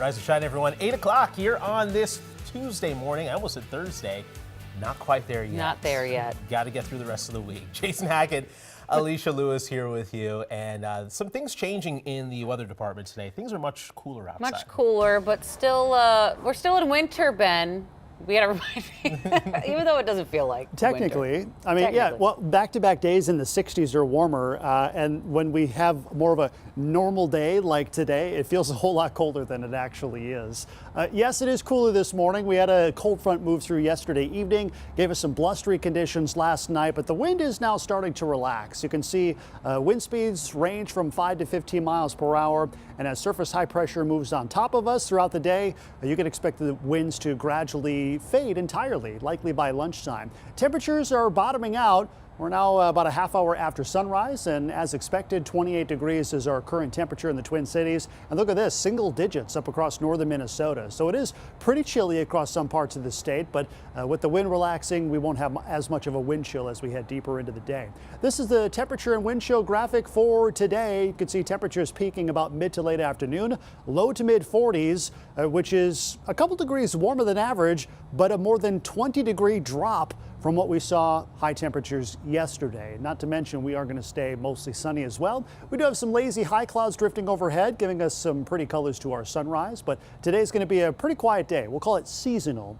Rise and shine, everyone. 8 o'clock here on this Tuesday morning. I almost said Thursday. Not quite there yet. Not there yet. Got to get through the rest of the week. Jason Hackett, Alicia Lewis here with you. And some things changing in the weather department today. Things are much cooler outside. Much cooler, but still, we're still in winter, Ben. We gotta remind me, even though it doesn't feel like technically. winter. I mean, yeah, well, back-to-back days in the 60s or warmer, and when we have more of a normal day like today, it feels a whole lot colder than it actually is. Yes, it is cooler this morning. We had a cold front move through yesterday evening, gave us some blustery conditions last night, but the wind is now starting to relax. You can see wind speeds range from 5 to 15 miles per hour, and as surface high pressure moves on top of us throughout the day, you can expect the winds to gradually fade entirely, likely by lunchtime. Temperatures are bottoming out. We're now about a half hour after sunrise, and as expected, 28 degrees is our current temperature in the Twin Cities. And look at this, single digits up across northern Minnesota. So it is pretty chilly across some parts of the state, but with the wind relaxing, we won't have as much of a wind chill as we head deeper into the day. This is the temperature and wind chill graphic for today. You can see temperatures peaking about mid to late afternoon, low to mid 40s, which is a couple degrees warmer than average, but a more than 20-degree drop from what we saw high temperatures yesterday. Not to mention, we are going to stay mostly sunny as well. We do have some lazy high clouds drifting overhead, giving us some pretty colors to our sunrise, but today's going to be a pretty quiet day. We'll call it seasonal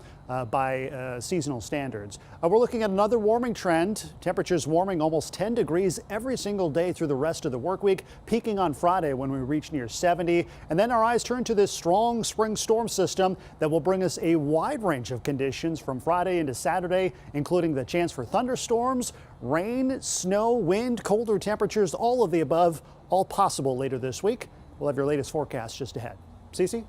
by seasonal standards. We're looking at another warming trend. Temperatures warming almost 10 degrees every single day through the rest of the work week, peaking on Friday when we reach near 70. And then our eyes turn to this strong spring storm system that will bring us a wide range of conditions from Friday into Saturday, including the chance for thunderstorms, rain, snow, wind, colder temperatures, all of the above, all possible later this week. We'll have your latest forecast just ahead. Cece?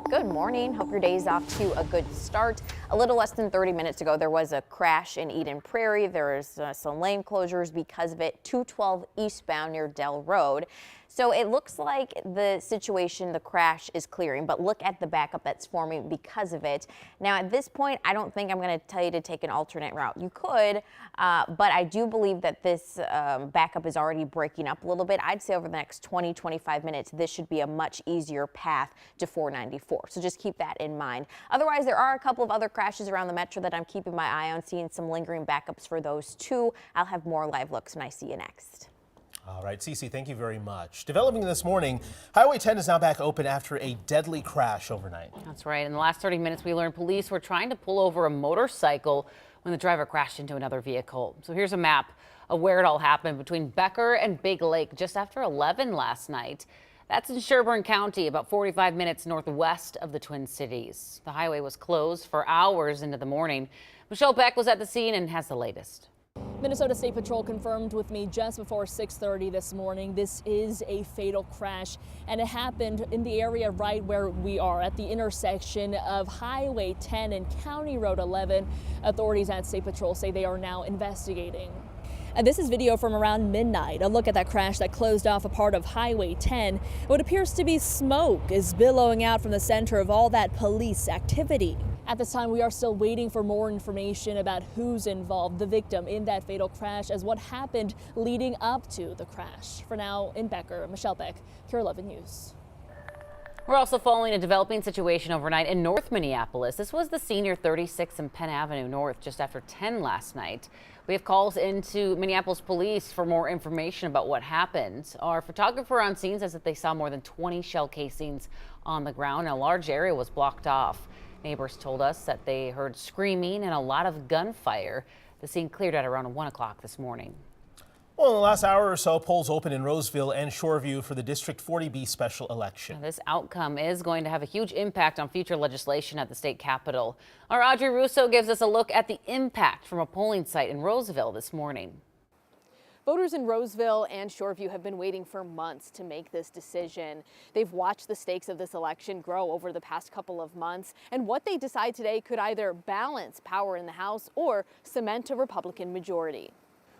Good morning. Hope your day's off to a good start. A little less than 30 minutes ago, there was a crash in Eden Prairie. There is some lane closures because of it. 212 eastbound near Dell Road. So it looks like the situation, the crash is clearing, but look at the backup that's forming because of it. Now, at this point, I don't think I'm going to tell you to take an alternate route. You could, but I do believe that this backup is already breaking up a little bit. I'd say over the next 20-25 minutes, this should be a much easier path to 494. So just keep that in mind. Otherwise, there are a couple of other crashes around the metro that I'm keeping my eye on, seeing some lingering backups for those too. I'll have more live looks when I see you next. All right, Cece, thank you very much. Developing this morning, Highway 10 is now back open after a deadly crash overnight. That's right. In the last 30 minutes, we learned police were trying to pull over a motorcycle when the driver crashed into another vehicle. So here's a map of where it all happened between Becker and Big Lake just after 11 last night. That's in Sherburne County, about 45 minutes northwest of the Twin Cities. The highway was closed for hours into the morning. Michelle Beck was at the scene and has the latest. Minnesota State Patrol confirmed with me just before 6:30 this morning. This is a fatal crash, and it happened in the area right where we are at the intersection of Highway 10 and County Road 11. Authorities at State Patrol say they are now investigating. And this is video from around midnight. A look at that crash that closed off a part of Highway 10. What appears to be smoke is billowing out from the center of all that police activity. At this time, we are still waiting for more information about who's involved, the victim in that fatal crash, as what happened leading up to the crash. For now, in Becker, Michelle Beck, KARE 11 News. We're also following a developing situation overnight in North Minneapolis. This was the Senior 36 and Penn Avenue North just after 10 last night. We have calls into Minneapolis police for more information about what happened. Our photographer on scene says that they saw more than 20 shell casings on the ground. A large area was blocked off. Neighbors told us that they heard screaming and a lot of gunfire. The scene cleared at around 1 o'clock this morning. Well, in the last hour or so, polls open in Roseville and Shoreview for the District 40B special election. Now, this outcome is going to have a huge impact on future legislation at the state capitol. Our Audrey Russo gives us a look at the impact from a polling site in Roseville this morning. Voters in Roseville and Shoreview have been waiting for months to make this decision. They've watched the stakes of this election grow over the past couple of months, and what they decide today could either balance power in the House or cement a Republican majority.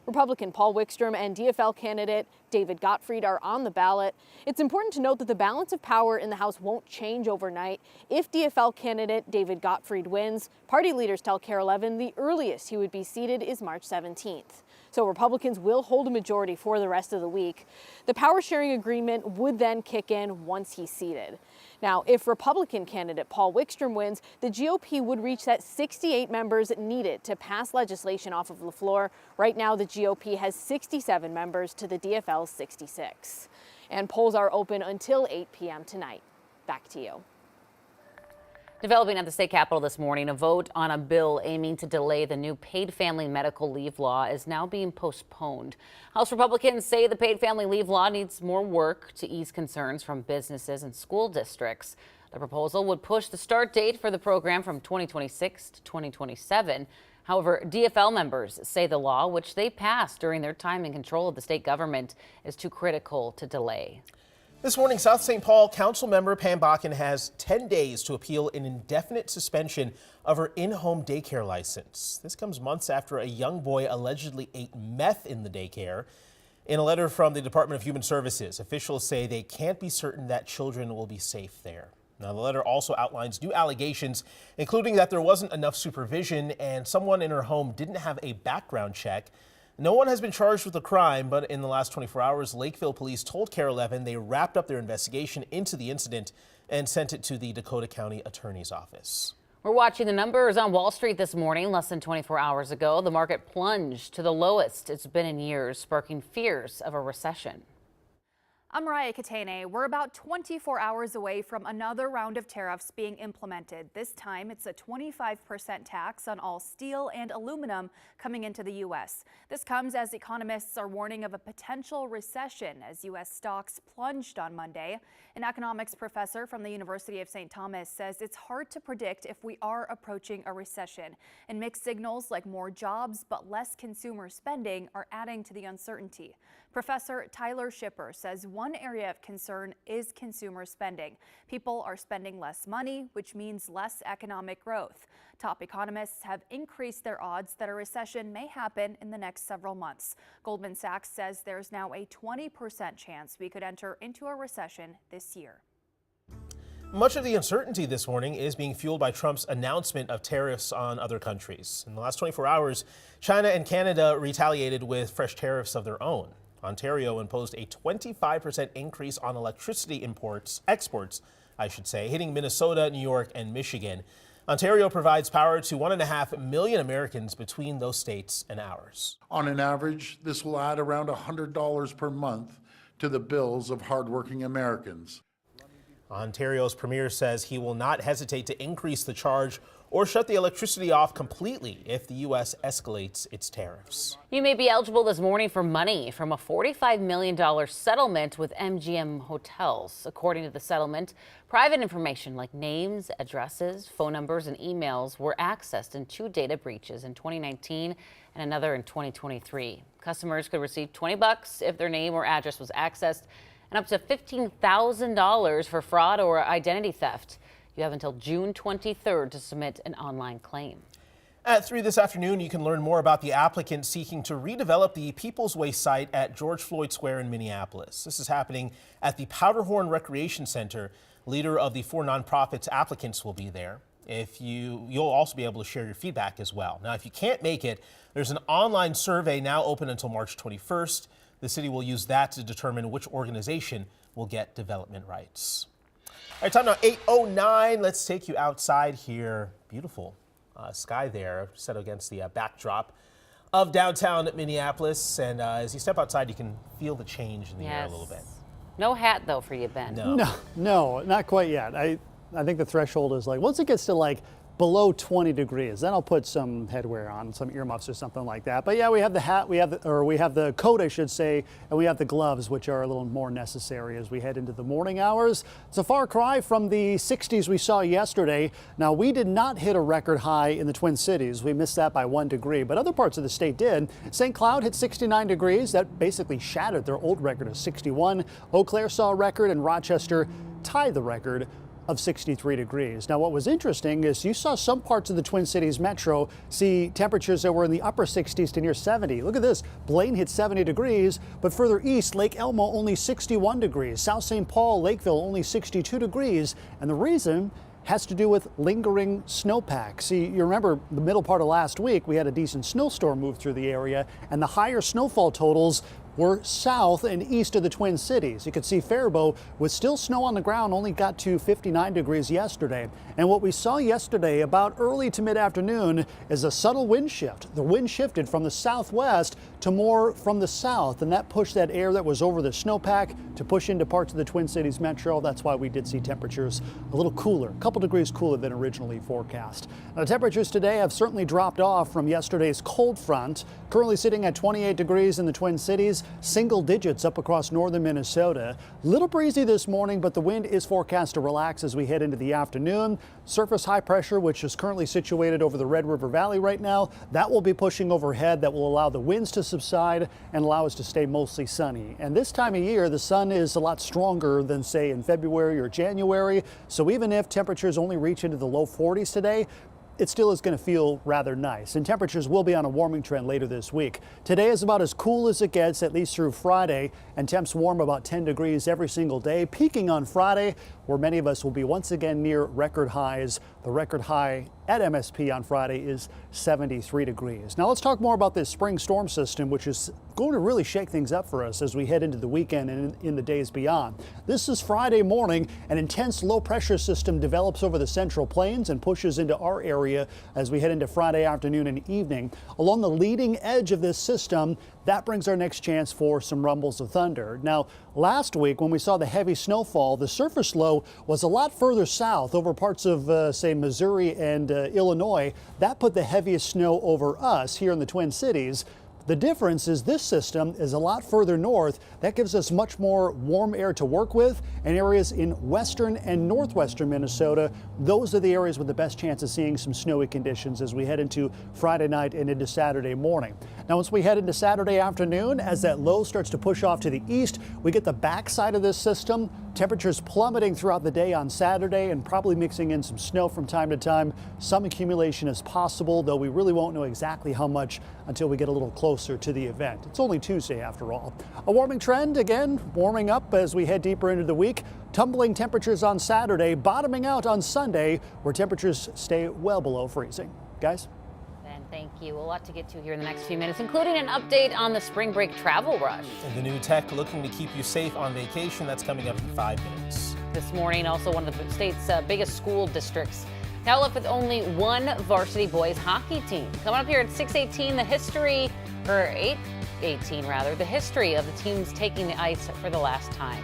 Republican Paul Wickstrom and DFL candidate David Gottfried are on the ballot. It's important to note that the balance of power in the House won't change overnight. If DFL candidate David Gottfried wins, party leaders tell KARE 11 the earliest he would be seated is March 17th. So Republicans will hold a majority for the rest of the week. The power sharing agreement would then kick in once he's seated. Now, if Republican candidate Paul Wickstrom wins, the GOP would reach that 68 members needed to pass legislation off of the floor. Right now, the GOP has 67 members to the DFL's 66. And polls are open until 8 p.m. tonight. Back to you. Developing at the state capitol this morning, a vote on a bill aiming to delay the new paid family medical leave law is now being postponed. House Republicans say the paid family leave law needs more work to ease concerns from businesses and school districts. The proposal would push the start date for the program from 2026 to 2027. However, DFL members say the law, which they passed during their time in control of the state government, is too critical to delay. This morning, South St. Paul Council member Pam Bakken has 10 days to appeal an indefinite suspension of her in-home daycare license. This comes months after a young boy allegedly ate meth in the daycare. In a letter from the Department of Human Services, officials say they can't be certain that children will be safe there. Now, the letter also outlines new allegations, including that there wasn't enough supervision and someone in her home didn't have a background check. No one has been charged with the crime, but in the last 24 hours, Lakeville police told KARE 11 they wrapped up their investigation into the incident and sent it to the Dakota County Attorney's Office. We're watching the numbers on Wall Street this morning. Less than 24 hours ago, the market plunged to the lowest it's been in years, sparking fears of a recession. I'm Mariah Katane. We're about 24 hours away from another round of tariffs being implemented. This time, it's a 25% tax on all steel and aluminum coming into the U.S. This comes as economists are warning of a potential recession as U.S. stocks plunged on Monday. An economics professor from the University of St. Thomas says it's hard to predict if we are approaching a recession, and mixed signals like more jobs but less consumer spending are adding to the uncertainty. Professor Tyler Schipper says one area of concern is consumer spending. People are spending less money, which means less economic growth. Top economists have increased their odds that a recession may happen in the next several months. Goldman Sachs says there's now a 20% chance we could enter into a recession this year. Much of the uncertainty this morning is being fueled by Trump's announcement of tariffs on other countries. In the last 24 hours, China and Canada retaliated with fresh tariffs of their own. Ontario imposed a 25% increase on electricity exports, hitting Minnesota, New York, and Michigan. Ontario provides power to 1.5 million Americans between those states and ours. On an average, this will add around $100 per month to the bills of hardworking Americans. Ontario's premier says he will not hesitate to increase the charge or shut the electricity off completely if the U.S. escalates its tariffs. You may be eligible this morning for money from a $45 million settlement with MGM Hotels. According to the settlement, private information like names, addresses, phone numbers, and emails were accessed in 2 data breaches in 2019 and another in 2023. Customers could receive $20 if their name or address was accessed, and up to $15,000 for fraud or identity theft. You have until June 23rd to submit an online claim. At 3 this afternoon, you can learn more about the applicant seeking to redevelop the People's Way site at George Floyd Square in Minneapolis. This is happening at the Powderhorn Recreation Center. Leader of the 4 nonprofits applicants will be there. You'll also be able to share your feedback as well. Now, if you can't make it, there's an online survey now open until March 21st. The city will use that to determine which organization will get development rights. All right, time now 8:09. Let's take you outside here. Beautiful sky there set against the backdrop of downtown Minneapolis. And as you step outside, you can feel the change in the air a little bit. No hat, though, for you, Ben. No, not quite yet. I think the threshold is like, once it gets to like below 20 degrees, then I'll put some headwear on, some earmuffs or something like that. But yeah, we have the hat, we have the coat, I should say, and we have the gloves, which are a little more necessary as we head into the morning hours. It's a far cry from the 60s we saw yesterday. Now, we did not hit a record high in the Twin Cities. We missed that by 1 degree, but other parts of the state did. St. Cloud hit 69 degrees. That basically shattered their old record of 61. Eau Claire saw a record, and Rochester tied the record of 63 degrees. Now, what was interesting is you saw some parts of the Twin Cities metro see temperatures that were in the upper 60s to near 70. Look at this. Blaine hit 70 degrees, but further east, Lake Elmo only 61 degrees. South St. Paul, Lakeville only 62 degrees. And the reason has to do with lingering snowpack. See, you remember the middle part of last week, we had a decent snowstorm move through the area, and the higher snowfall totals were south and east of the Twin Cities. You could see Faribault with still snow on the ground only got to 59 degrees yesterday. And what we saw yesterday about early to mid-afternoon is a subtle wind shift. The wind shifted from the southwest to more from the south, and that pushed that air that was over the snowpack to push into parts of the Twin Cities metro. That's why we did see temperatures a little cooler, a couple degrees cooler than originally forecast. Now, temperatures today have certainly dropped off from yesterday's cold front, currently sitting at 28 degrees in the Twin Cities, single digits up across northern Minnesota. Little breezy this morning, but the wind is forecast to relax as we head into the afternoon. Surface high pressure, which is currently situated over the Red River Valley right now, that will be pushing overhead. That will allow the winds to subside and allow us to stay mostly sunny. And this time of year, the sun is a lot stronger than, say, in February or January. So even if temperatures only reach into the low 40s today, it still is going to feel rather nice, and temperatures will be on a warming trend later this week. Today is about as cool as it gets, at least through Friday, and temps warm about 10 degrees every single day, peaking on Friday, where many of us will be once again near record highs. The record high at MSP on Friday is 73 degrees. Now let's talk more about this spring storm system, which is going to really shake things up for us as we head into the weekend and in the days beyond. This is Friday morning. An intense low pressure system develops over the Central Plains and pushes into our area as we head into Friday afternoon and evening. Along the leading edge of this system, that brings our next chance for some rumbles of thunder. Now, last week when we saw the heavy snowfall, the surface low was a lot further south over parts of, say, Missouri and Illinois. That put the heaviest snow over us here in the Twin Cities. The difference is this system is a lot further north. That gives us much more warm air to work with, and areas in western and northwestern Minnesota, those are the areas with the best chance of seeing some snowy conditions as we head into Friday night and into Saturday morning. Now, once we head into Saturday afternoon, as that low starts to push off to the east, we get the backside of this system. Temperatures plummeting throughout the day on Saturday and probably mixing in some snow from time to time. Some accumulation is possible, though we really won't know exactly how much until we get a little closer to the event. It's only Tuesday after all. A warming trend, again, warming up as we head deeper into the week. Tumbling temperatures on Saturday, bottoming out on Sunday, where temperatures stay well below freezing. Guys? Ben, thank you. A lot to get to here in the next few minutes, including an update on the spring break travel rush. And the new tech looking to keep you safe on vacation. That's coming up in 5 minutes. This morning, also one of the state's biggest school districts now left with only one varsity boys hockey team. Coming up here at 6:18, the history, or 8:18 rather, the history of the teams taking the ice for the last time.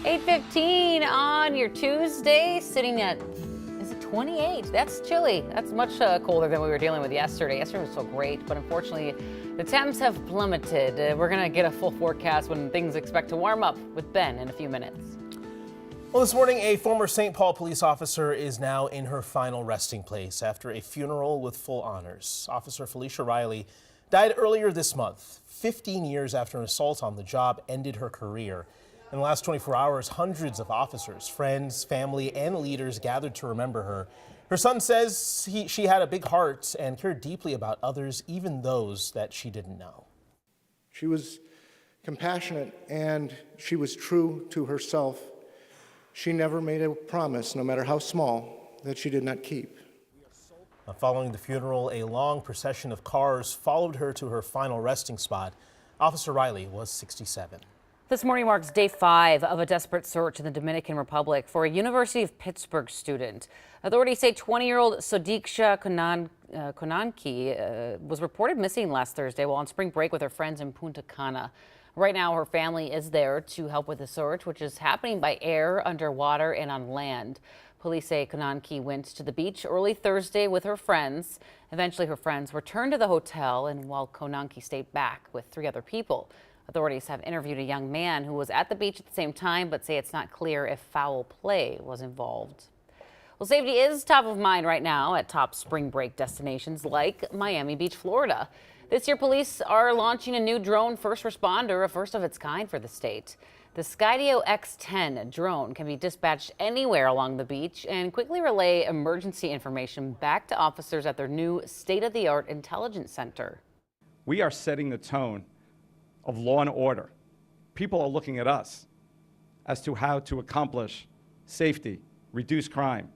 .15 on your Tuesday, sitting at, is it 28. That's chilly. That's much colder than we were dealing with yesterday. Yesterday was so great, but unfortunately, the temps have plummeted. We're going to get a full forecast when things expect to warm up with Ben in a few minutes. Well, this morning, a former St. Paul police officer is now in her final resting place after a funeral with full honors. Officer Felicia Riley died earlier this month, 15 years after an assault on the job ended her career. In the last 24 hours, hundreds of officers, friends, family, and leaders gathered to remember her. Her son says she had a big heart and cared deeply about others, even those that she didn't know. She was compassionate and she was true to herself. She never made a promise, no matter how small, that she did not keep. Following the funeral, a long procession of cars followed her to her final resting spot. Officer Riley was 67. This morning marks day 5 of a desperate search in the Dominican Republic for a University of Pittsburgh student. Authorities say 20-year-old Sodiksha Konanki was reported missing last Thursday while on spring break with her friends in Punta Cana. Right now, her family is there to help with the search, which is happening by air, underwater, and on land. Police say Konanki went to the beach early Thursday with her friends. Eventually, her friends returned to the hotel, and while Konanki stayed back with 3 other people. Authorities have interviewed a young man who was at the beach at the same time, but say it's not clear if foul play was involved. Well, safety is top of mind right now at top spring break destinations like Miami Beach, Florida. This year, police are launching a new drone first responder, a first of its kind for the state. The Skydio X10 drone can be dispatched anywhere along the beach and quickly relay emergency information back to officers at their new state-of-the-art intelligence center. We are setting the tone of law and order. People are looking at us as to how to accomplish safety, reduce crime,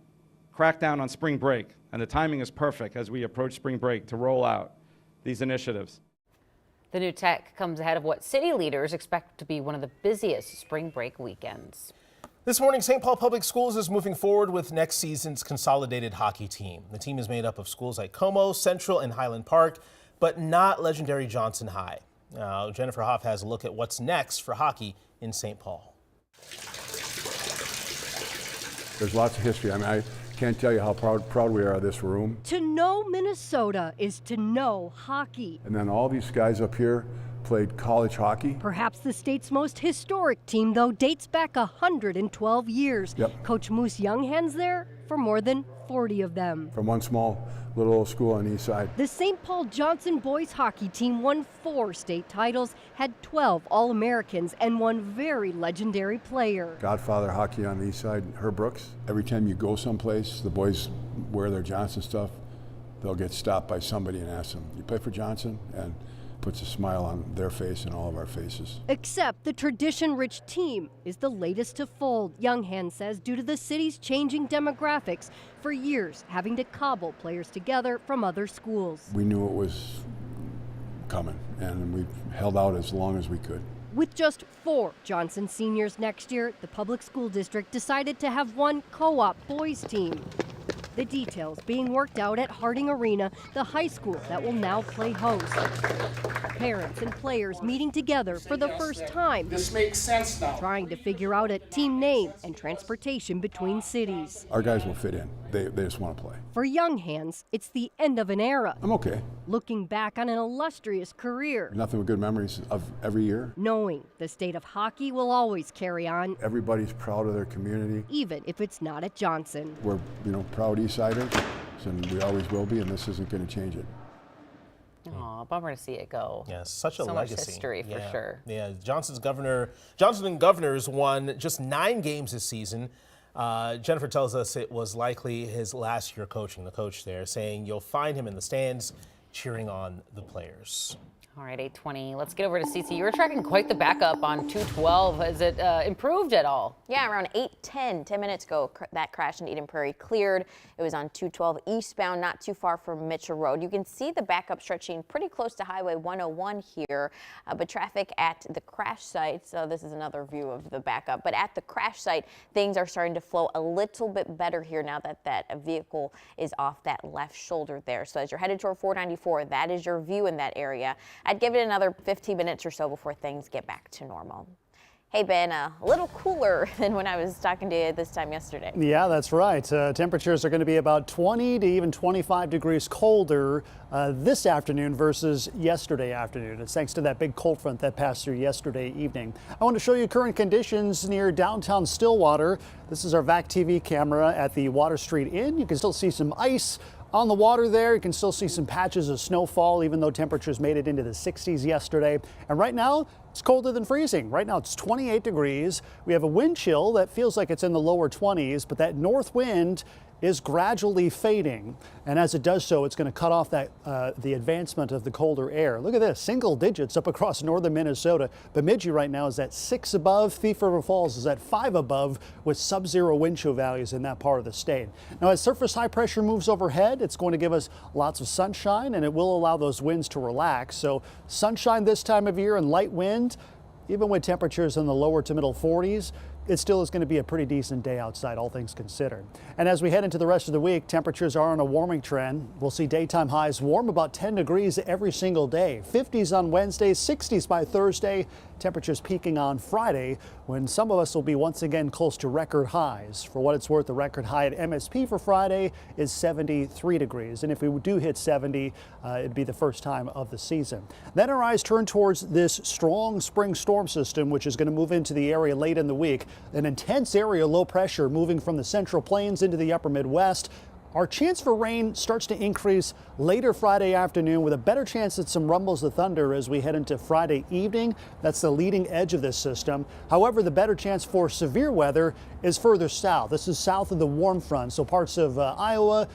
crack down on spring break, and the timing is perfect as we approach spring break to roll out these initiatives. The new tech comes ahead of what city leaders expect to be one of the busiest spring break weekends. This morning, St. Paul Public Schools is moving forward with next season's consolidated hockey team. The team is made up of schools like Como, Central, and Highland Park, but not legendary Johnson High. Jennifer Hoff has a look at what's next for hockey in St. Paul. There's lots of history. I can't tell you how proud we are of this room. To know Minnesota is to know hockey. And then all these guys up here played college hockey. Perhaps the state's most historic team, though, dates back 112 years. Yep. Coach Moose Younghands there for more than 40 of them. From one small little old school on the east side. The St. Paul Johnson boys hockey team won 4 state titles, had 12 All-Americans, and one very legendary player. Godfather hockey on the east side, Herb Brooks. Every time you go someplace, the boys wear their Johnson stuff, they'll get stopped by somebody and ask them, "You play for Johnson?" And puts a smile on their face and all of our faces. Except the tradition-rich team is the latest to fold, Younghands says, due to the city's changing demographics, for years having to cobble players together from other schools. We knew it was coming, and we held out as long as we could. With just 4 Johnson seniors next year, the public school district decided to have one co-op boys team. The details being worked out at Harding Arena, the high school that will now play host. Parents and players meeting together for the first time. This makes sense now. Trying to figure out a team name and transportation between cities. Our guys will fit in. They just want to play. For Younghands, it's the end of an era. I'm okay. Looking back on an illustrious career. Nothing but good memories of every year. Knowing the state of hockey will always carry on. Everybody's proud of their community. Even if it's not at Johnson. We're, proud Eastsiders, and we always will be, and this isn't going to change it. Aw, bummer to see it go. Yeah, such a so legacy. Much history for sure. Yeah, Johnson and Governors won just 9 games this season. Jennifer tells us it was likely his last year coaching, the coach there, saying you'll find him in the stands cheering on the players. All right, 8:20. Let's get over to Cece. You were tracking quite the backup on 212. Has it improved at all? Yeah, around 8:10, 10 minutes ago, that crash in Eden Prairie cleared. It was on 212 eastbound, not too far from Mitchell Road. You can see the backup stretching pretty close to Highway 101 here, but traffic at the crash site, so this is another view of the backup, but at the crash site, things are starting to flow a little bit better here now that that vehicle is off that left shoulder there. So as you're headed toward 494, that is your view in that area. I'd give it another 15 minutes or so before things get back to normal. Hey, Ben, a little cooler than when I was talking to you this time yesterday. Yeah, that's right. Temperatures are going to be about 20 to even 25 degrees colder this afternoon versus yesterday afternoon. It's thanks to that big cold front that passed through yesterday evening. I want to show you current conditions near downtown Stillwater. This is our VAC TV camera at the Water Street Inn. You can still see some ice on the water there. You can still see some patches of snowfall, even though temperatures made it into the 60s yesterday. And right now, it's colder than freezing. Right now, it's 28 degrees. We have a wind chill that feels like it's in the lower 20s, but that north wind is gradually fading. And as it does so, it's going to cut off that the advancement of the colder air. Look at this, single digits up across northern Minnesota. Bemidji right now is at 6 above. Thief River Falls is at 5 above with sub-zero wind chill values in that part of the state. Now, as surface high pressure moves overhead, it's going to give us lots of sunshine, and it will allow those winds to relax. So sunshine this time of year and light wind, even with temperatures in the lower to middle 40s, it still is going to be a pretty decent day outside, all things considered. And as we head into the rest of the week, temperatures are on a warming trend. We'll see daytime highs warm about 10 degrees every single day. 50s on Wednesday, 60s by Thursday. Temperatures peaking on Friday, when some of us will be once again close to record highs. For what it's worth, the record high at MSP for Friday is 73 degrees. And if we do hit 70, it'd be the first time of the season. Then our eyes turn towards this strong spring storm system, which is going to move into the area late in the week. An intense area low pressure moving from the Central Plains into the upper Midwest. Our chance for rain starts to increase later Friday afternoon, with a better chance at some rumbles of thunder as we head into Friday evening. That's the leading edge of this system. However, the better chance for severe weather is further south. This is south of the warm front, so parts of Iowa,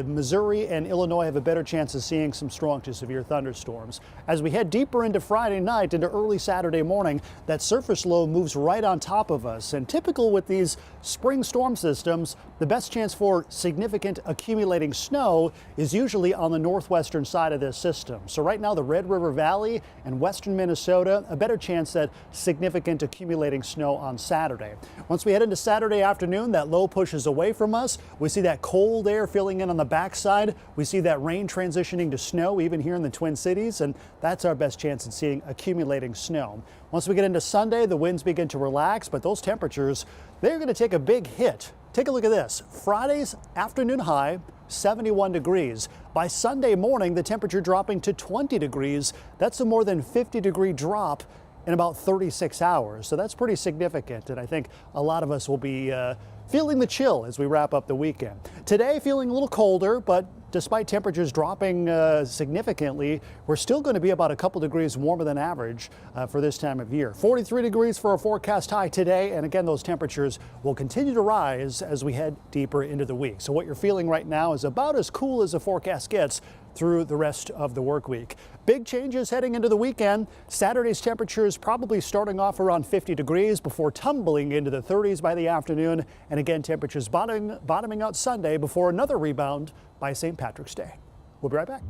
Missouri, and Illinois have a better chance of seeing some strong to severe thunderstorms. As we head deeper into Friday night, into early Saturday morning, that surface low moves right on top of us. And typical with these spring storm systems, the best chance for significant accumulating snow is usually on the northwestern side of this system. So right now, the Red River Valley and western Minnesota, a better chance at significant accumulating snow on Saturday. Once we head into Saturday afternoon, that low pushes away from us. We see that cold air filling in on the backside. We see that rain transitioning to snow even here in the Twin Cities, and that's our best chance at seeing accumulating snow. Once we get into Sunday, the winds begin to relax, but those temperatures, they're going to take a big hit. Take a look at this. Friday's afternoon high, 71 degrees. By Sunday morning, the temperature dropping to 20 degrees. That's a more than 50-degree drop in about 36 hours. So that's pretty significant. And I think a lot of us will be feeling the chill as we wrap up the weekend. Today, feeling a little colder, but despite temperatures dropping significantly, we're still going to be about a couple degrees warmer than average for this time of year. 43 degrees for a forecast high today. And again, those temperatures will continue to rise as we head deeper into the week. So what you're feeling right now is about as cool as the forecast gets through the rest of the work week. Big changes heading into the weekend. Saturday's temperatures probably starting off around 50 degrees before tumbling into the 30s by the afternoon. And again, temperatures bottoming out Sunday before another rebound by St. Patrick's Day. We'll be right back.